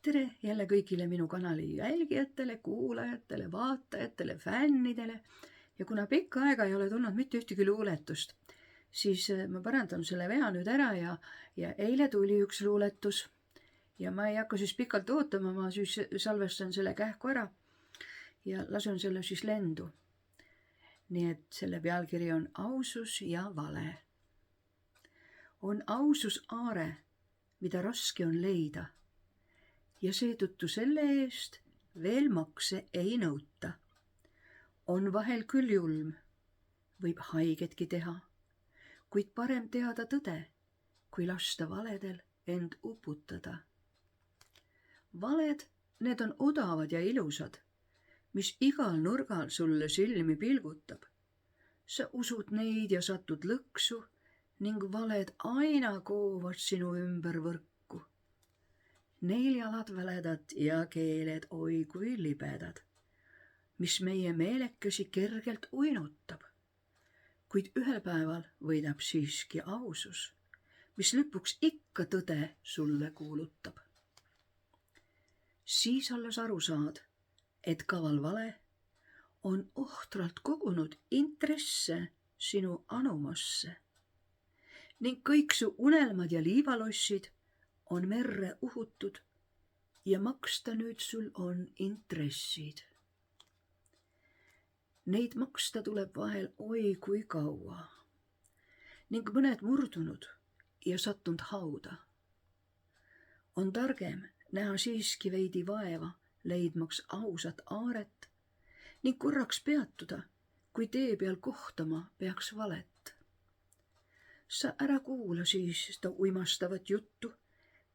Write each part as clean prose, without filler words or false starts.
Tere jälle kõigile minu kanali jälgijatele, kuulajatele, vaatajatele, fännidele. Ja kuna pikka aega ei ole tulnud mitte ühtegi luuletust, siis ma parandan selle vea nüüd ära ja eile tuli üks luuletus. Ja ma ei hakka siis pikalt ootama, ma siis salvestan selle kähku ära ja lasen selle siis lendu. Nii et selle pealkiri on Ausus ja vale. On ausus aare, mida raske on leida. Ja seetõttu selle eest veel makse ei nõuta. On vahel küll julm, võib haigetki teha, kuid parem teada tõde, kui lasta valedel end uputada. Valed, need on odavad ja ilusad, mis igal nurgal sulle silmi pilgutab. Sa usud neid ja satud lõksu ning valed aina koovad sinu ümber võrku. Neil jalad väledad ja keeled oi kui libedad, mis meie meelekesi kergelt uinutab. Kuid ühel päeval võidab siiski ausus, mis lõpuks ikka tõde sulle kuulutab. Siis alles aru saad, et kaval vale on ohtralt kogunud intresse sinu anumasse ning kõik su unelmad ja liivalossid on merre uhutud ja maksta nüüd sul on intressid. Neid maksta tuleb vahel oi kui kaua ning mõned murdunud ja sattunud hauda. On targem näha siiski veidi vaeva, leidmaks ausat aaret ning korraks peatuda, kui tee peal kohtama peaks valet. Sa ära kuula siis seda uimastavat juttu,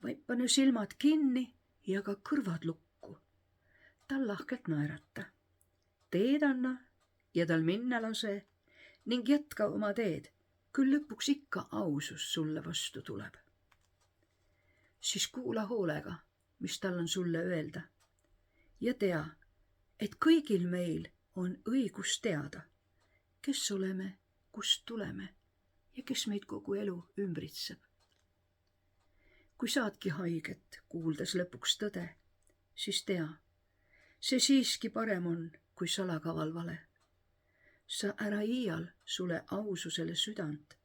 vaid pane silmad kinni ja ka kõrvad lukku. Tal lahkelt naerata. Teed anna ja tal minna lase ning jätka oma teed, küll lõpuks ikka ausus sulle vastu tuleb. Siis kuula hoolega, mis tal on sulle öelda ja tea, et kõigil meil on õigus teada, kes oleme, kust tuleme ja kes meid kogu elu ümbritseb. Kui saadki haiget, kuuldes lõpuks tõde, siis tea, see siiski parem on, kui salakaval vale. Sa ära iial sule aususele südant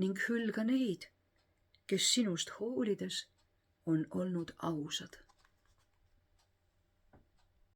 ning hülga neid, kes sinust hoolides on olnud ausad.